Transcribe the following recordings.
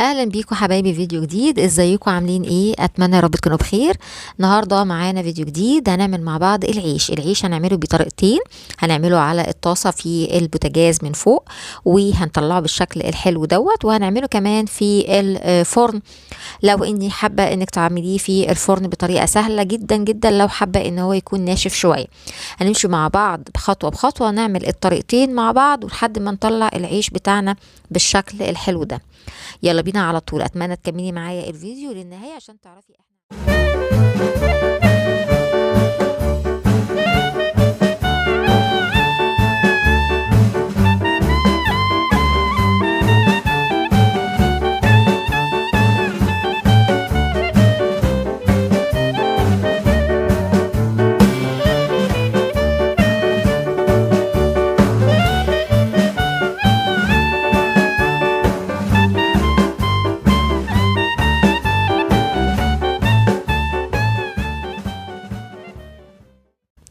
اهلا بيكم حبايبي، فيديو جديد. ازيكم عاملين ايه؟ اتمنى يا رب تكونوا بخير. النهارده معانا فيديو جديد، هنعمل مع بعض العيش هنعمله بطريقتين. هنعمله على الطاسه في البوتاجاز من فوق، وهنطلعه بالشكل الحلو دوت، وهنعمله كمان في الفرن. لو اني حابه انك تعمليه في الفرن بطريقه سهله جدا جدا، لو حابه ان هو يكون ناشف شويه. هنمشي مع بعض بخطوه بخطوه، نعمل الطريقتين مع بعض لحد ما نطلع العيش بتاعنا بالشكل الحلو ده. يلا بينا على طول. اتمنى تكملي معايا الفيديو للنهايه عشان تعرفي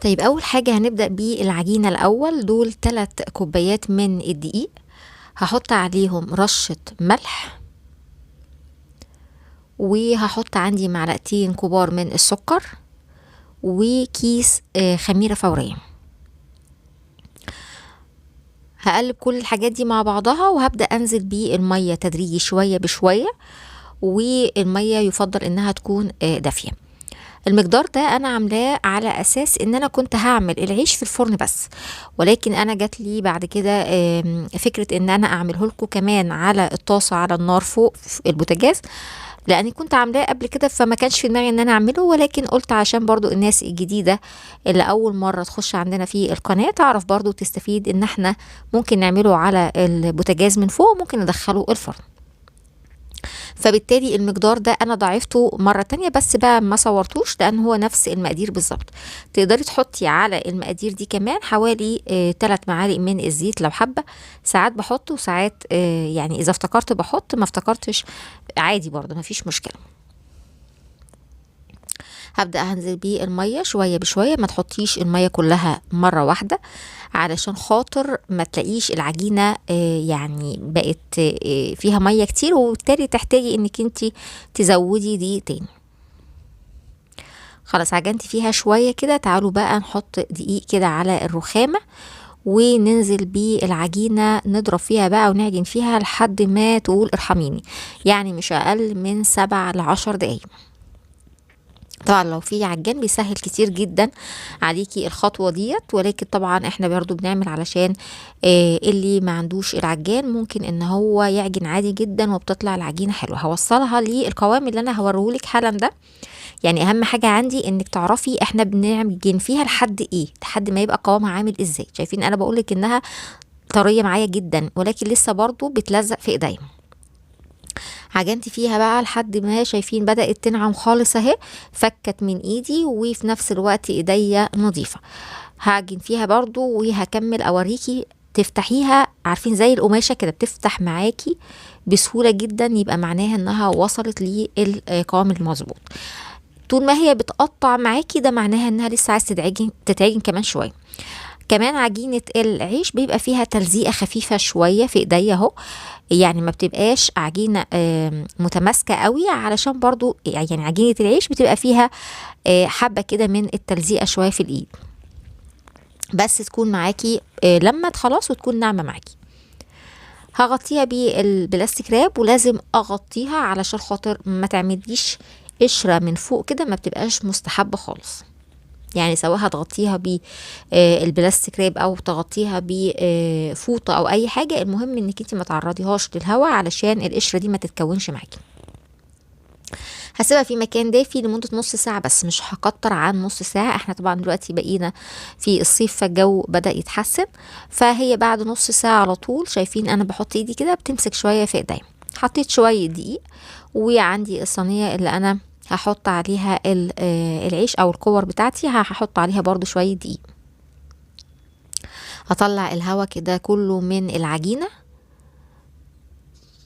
طيب، اول حاجه هنبدا بالعجينه الاول. دول 3 كوبايات من الدقيق، هحط عليهم رشه ملح، وهحط عندي معلقتين كبار من السكر، وكيس خميره فوريه. هقلب كل الحاجات دي مع بعضها، وهبدا انزل بالميه تدريجي شويه بشويه، والميه يفضل انها تكون دافيه. المقدار ده انا عاملاه على اساس ان انا كنت هعمل العيش في الفرن بس، ولكن انا جات لي بعد كده فكره ان انا اعمله لكم كمان على الطاسه على النار فوق في البوتاجاز، لاني كنت عاملاه قبل كده، فما كانش في دماغي ان انا اعمله. ولكن قلت عشان برضو الناس الجديده اللي اول مره تخش عندنا في القناه تعرف برضو تستفيد ان احنا ممكن نعمله على البوتاجاز من فوق، ممكن ندخله الفرن. فبالتالي المقدار ده انا ضاعفته مرة تانية، بس بقى ما صورتوش لان هو نفس المقادير بالظبط. تقدري تحطي على المقادير دي كمان حوالي 3 معالق من الزيت لو حابة. ساعات بحط وساعات يعني اذا افتكرت بحط، ما افتكرتش عادي برضه مفيش مشكلة. هبدأ هنزل بيه المية شوية بشوية، ما تحطيش المية كلها مرة واحدة علشان خاطر ما تلاقيش العجينة يعني بقت فيها مية كتير، وبالتالي تحتاجي انك انتي تزودي دي تاني. خلاص عجنتي فيها شوية كده، تعالوا بقى نحط دقيق كده على الرخامة، وننزل بالعجينة نضرب فيها بقى ونعجن فيها لحد ما تقول ارحميني، يعني مش اقل من 7 ل10 دقايق. طبعا لو في عجان بيسهل كتير جدا عليكي الخطوة ديت، ولكن طبعا احنا برضو بنعمل علشان اللي ما عندوش العجان ممكن ان هو يعجن عادي جدا وبتطلع العجينة حلوة. هوصلها للقوام اللي انا هوريهولك حالا ده. يعني اهم حاجة عندي انك تعرفي احنا بنعجن فيها لحد ايه، لحد ما يبقى قوامها عامل ازاي. شايفين انا بقولك انها طرية معايا جدا، ولكن لسه برضو بتلزق في ايديا. عجنت فيها بقى لحد ما شايفين بدأت تنعم خالص اهي، فكت من ايدي وفي نفس الوقت ايديا نظيفة. هعجن فيها برضو وهكمل اوريكي تفتحيها، عارفين زي القماشة كده بتفتح معاكي بسهولة جدا، يبقى معناها انها وصلت للقوام المظبوط. طول ما هي بتقطع معاكي ده معناها انها لسه عايز تتعجن كمان شوية. كمان عجينة العيش بيبقى فيها تلزيقة خفيفة شوية في ايديا اهو، يعني ما بتبقاش عجينة متماسكة قوي، علشان برضو يعني عجينة العيش بتبقى فيها حبة كده من التلزيقة شوية في الايد، بس تكون معاكي لما خلاص وتكون ناعمة معاكي. هغطيها بالبلاستيك راب، ولازم اغطيها علشان خاطر ما تعمليش قشرة من فوق كده، ما بتبقاش مستحبة خالص. يعني سواء هتغطيها بالبلاستيك راب او تغطيها بفوطه او اي حاجه، المهم انك انت ما تعرضيهاش للهواء علشان القشره دي ما تتكونش معاكي. هسيبها في مكان دافي لمده نص ساعه بس، مش هكتر عن نص ساعه. احنا طبعا دلوقتي بقينا في الصيف فالجو بدا يتحسن، فهي بعد نص ساعه على طول. شايفين انا بحط ايدي كده بتمسك شويه في ايديا. حطيت شويه دقيق، وعندي الصينيه اللي انا هحط عليها العيش او الكور بتاعتي، هحط عليها برضو شوية دقيق. هطلع الهواء كده كله من العجينة،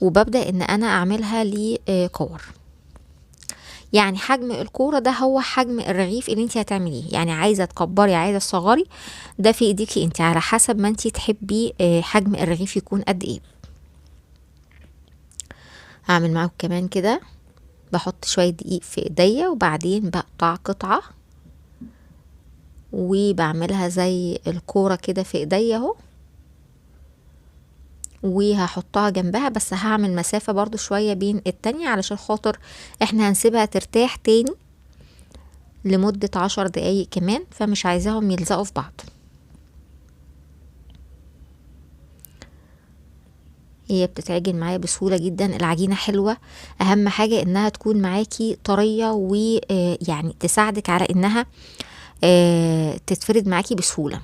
وببدأ ان انا اعملها لكور. يعني حجم الكورة ده هو حجم الرغيف اللي انت هتعمليه، يعني عايزة تكبري عايزة تصغري، ده في ايديكي انت على حسب ما انت تحبي حجم الرغيف يكون قد ايه. اعمل معاكم كمان كده، بحط شوية دقيق في ايديا وبعدين بقطع قطعة وبعملها زي الكورة كده في ايديا اهو، وهحطها جنبها، بس هعمل مسافة برضو شوية بين التانية علشان خاطر احنا هنسيبها ترتاح تاني لمدة 10 دقايق كمان، فمش عايزاهم يلزقوا في بعض. هي بتتعجن معايا بسهولة جدا، العجينة حلوة، اهم حاجة انها تكون معاكي طرية ويعني تساعدك على انها تتفرد معاكي بسهولة.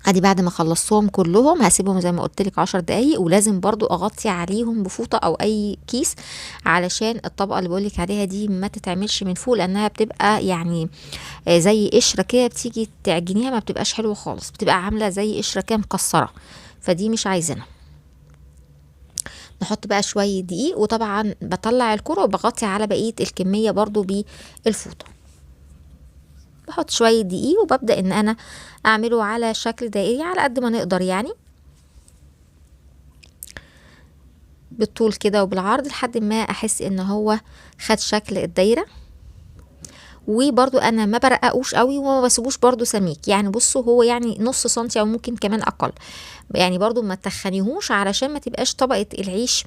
ادي بعد ما خلصتهم كلهم هسيبهم زي ما قلت لك 10 دقايق، ولازم برضو اغطي عليهم بفوطة او اي كيس علشان الطبقة اللي بقولك عليها دي ما تتعملش من فوق، لانها بتبقى يعني زي قشرة كده، بتيجي تعجنيها ما بتبقاش حلوة خالص، بتبقى عاملة زي قشرة كده مكسرة، فدي مش عايزينها. نحط بقى شوية دقيق، وطبعا بطلع الكرة وبغطي على بقية الكمية برضو بالفوطة. بحط شوية دقيق وببدأ ان انا اعمله على شكل دائري على قد ما نقدر، يعني بالطول كده وبالعرض لحد ما احس ان هو خد شكل الدايرة. وبرضو انا ما برققوش قوي وما بسيبوش برضو سميك، يعني بصوا هو يعني نص سنتي او ممكن كمان اقل، يعني برضو ما تخنيهوش علشان ما تبقاش طبقة العيش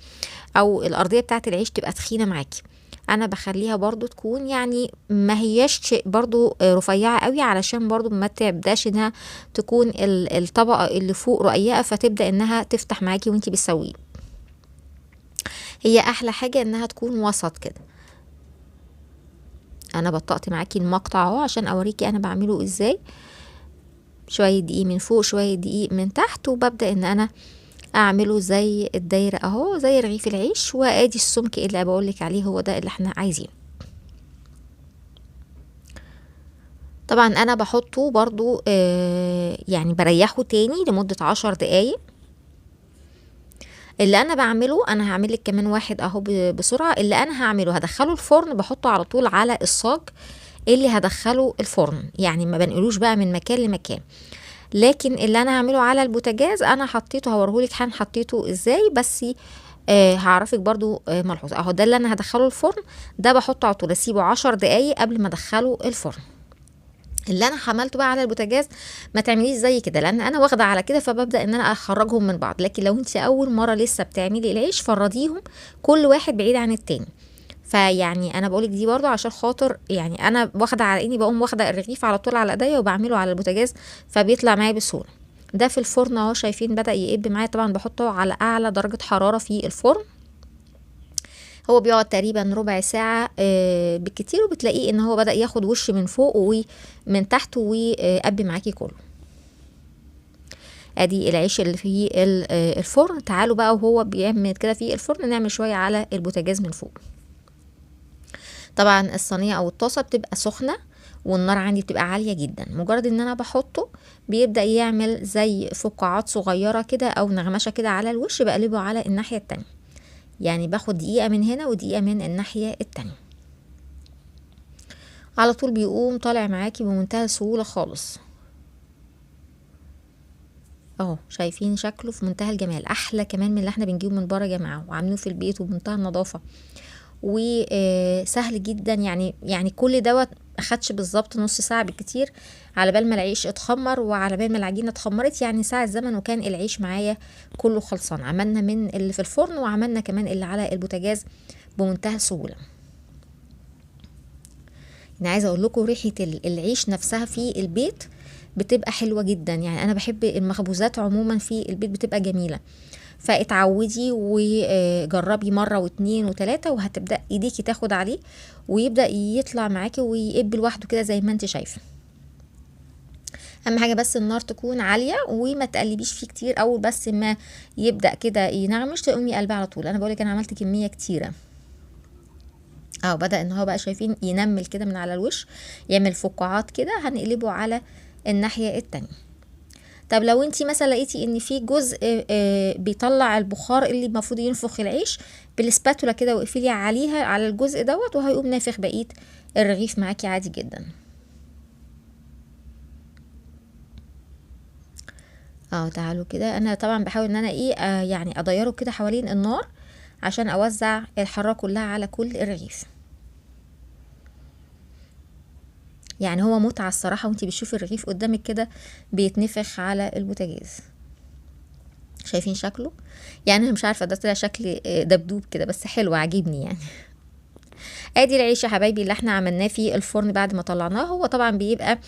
او الارضية بتاعة العيش تبقى تخينة معاكي. انا بخليها برضو تكون يعني ما هياش برضو رفيعة قوي، علشان برضو ما تبداش انها تكون الطبقة اللي فوق رقيقة فتبدأ انها تفتح معاكي وانتي بتسويه. هي احلى حاجة انها تكون وسط كده. انا بطقت معاكي المقطع اهو عشان اوريكي انا بعمله ازاي، شوية دقيق من فوق شوية دقيق من تحت، وببدأ ان انا اعمله زي الدايرة اهو، زي رغيف العيش، وادي السمك اللي بقولك عليه هو ده اللي احنا عايزينه. طبعا انا بحطه برضو يعني بريحه تاني لمدة 10 دقايق. اللي انا بعمله انا هعملك كمان واحد اهو بسرعة. اللي انا هعمله هدخله الفرن، بحطه على طول على الصاج اللي هدخله الفرن، يعني ما بنقلوش بقى من مكان لمكان. لكن اللي انا هعمله على البوتاجاز انا حطيته، هوريهولك حطيته ازاي، بس هعرفك برضو ملحوظة اهو. ده اللي انا هدخله الفرن، ده بحطه على طول اسيبه 10 دقايق قبل ما ادخله الفرن. اللي انا حملته بقى على البوتاجاز ما تعمليش زي كده، لان انا واخده على كده، فببدا ان انا اخرجهم من بعض. لكن لو انت اول مره لسه بتعملي العيش فرديهم كل واحد بعيد عن التاني. فيعني انا بقولك دي برضو عشان خاطر يعني انا واخده على اني بقوم واخده الرغيف على طول على ايديا وبعمله على البوتاجاز، فبيطلع معايا بسهوله. ده في الفرن اهو، شايفين بدأ يقب معايا. طبعا بحطه على اعلى درجه حراره في الفرن، هو بيقعد تقريبا ربع ساعة بالكتير، وبتلاقيه ان هو بدأ ياخد وش من فوق ومن تحت وقب معاكي كله. ادي العيش اللي فيه الفرن. تعالوا بقى وهو بيعمل كده في الفرن نعمل شوية على البوتاجاز من فوق. طبعا الصينية او الطاسة بتبقى سخنة والنار عندي بتبقى عالية جدا، مجرد ان انا بحطه بيبدأ يعمل زي فقاعات صغيرة كده او نغمشة كده على الوش، بقلبه على الناحية التانية، يعني باخد دقيقة من هنا ودقيقة من الناحية التانية، على طول بيقوم طالع معاكي بمنتهى السهولة خالص اهو. شايفين شكله في منتهى الجمال، احلى كمان من اللي احنا بنجيبه من بره يا جماعه، وعاملينه في البيت وبمنتهى النظافه وسهل جدا. يعني كل دوت اخدش بالظبط نص ساعه بالكتير على بال ما العيش اتخمر وعلى بال ما العجينه اتخمرت، يعني ساعه زمن وكان العيش معايا كله خلصان. عملنا من اللي في الفرن وعملنا كمان اللي على البوتاجاز بمنتهى السهوله. انا عايزه اقول لكم ريحه العيش نفسها في البيت بتبقى حلوه جدا، يعني انا بحب المخبوزات عموما في البيت بتبقى جميله. فاتعودي وجربي مره واتنين وتلاته وهتبدا ايديكي تاخد عليه ويبدا يطلع معاكي ويقب لوحده كده زي ما انت شايفه. اهم حاجه بس النار تكون عاليه وما تقلبيش فيه كتير، اول بس ما يبدا كده ينغمش تقومي قلبيه على طول. انا بقولك انا عملت كميه كتيره بدأ ان هو بقى شايفين ينمل كده من على الوش، يعمل فقاعات كده، هنقلبه على الناحية التانية. طب لو انتي مثلا لقيتي ان في جزء بيطلع البخار اللي المفروض ينفخ العيش، بالسباتولا كده واقفلي عليها على الجزء دوت وهيقوم نافخ بقية الرغيف معاكي عادي جدا. تعالوا كده، انا طبعا بحاول ان انا يعني اضيره كده حوالين النار عشان اوزع الحرارة كلها على كل الرغيف. يعني هو متعة الصراحة وانتي بتشوفي الرغيف قدامك كده بيتنفخ على البوتاجاز. شايفين شكله؟ يعني انا مش عارفة ده طلع شكل دبدوب كده، بس حلو عاجبني يعني. ادي العيش يا حبايبي اللي احنا عملناه في الفرن بعد ما طلعناه. هو طبعا بيبقى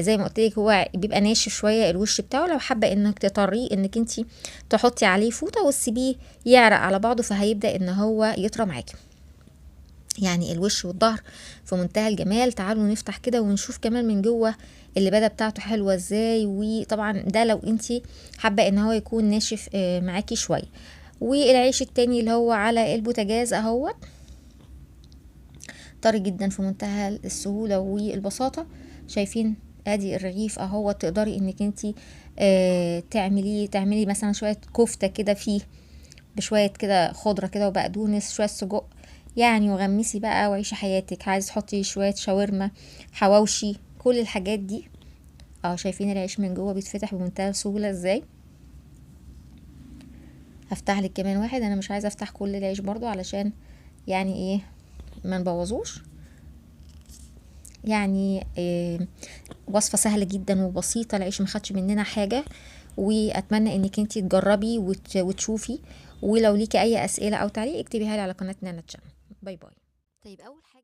زي ما قلت لك هو بيبقى ناشف شويه الوش بتاعه. لو حابه انك تطريه انك انت تحطي عليه فوطه وتسيبيه يعرق على بعضه، فهيبدا ان هو يطرى معاكي. يعني الوش والظهر في منتهى الجمال. تعالوا نفتح كده ونشوف كمان من جوه اللبادة بتاعته حلوة ازاي. وطبعا ده لو انتي حابة ان هو يكون ناشف معاكي شوية. والعيش التاني اللي هو على البوتاجاز اهوت طري جدا في منتهى السهولة والبساطة. شايفين؟ ادي الرغيف اهو. تقدري انك انتي تعملي مثلا شوية كفتة كده فيه بشوية كده خضرة كده وبقدونس، شوية سجق يعني، وغمسي بقى وعيشي حياتك. عايز تحطي شوية شاورما، حواوشي، كل الحاجات دي. شايفين العيش من جوه بيتفتح بمنتهى السهولة ازاي. هفتح لك كمان واحد. انا مش عايزة افتح كل العيش برضو علشان يعني ايه ما نبوظوش. يعني وصفة سهلة جدا وبسيطة. العيش ما خدش مننا حاجة. واتمنى انك انتي تجربي وتشوفي. ولو ليكي اي اسئلة او تعليق اكتبيها لي على قناة نانا تشانل. باي باي. طيب اول حاجة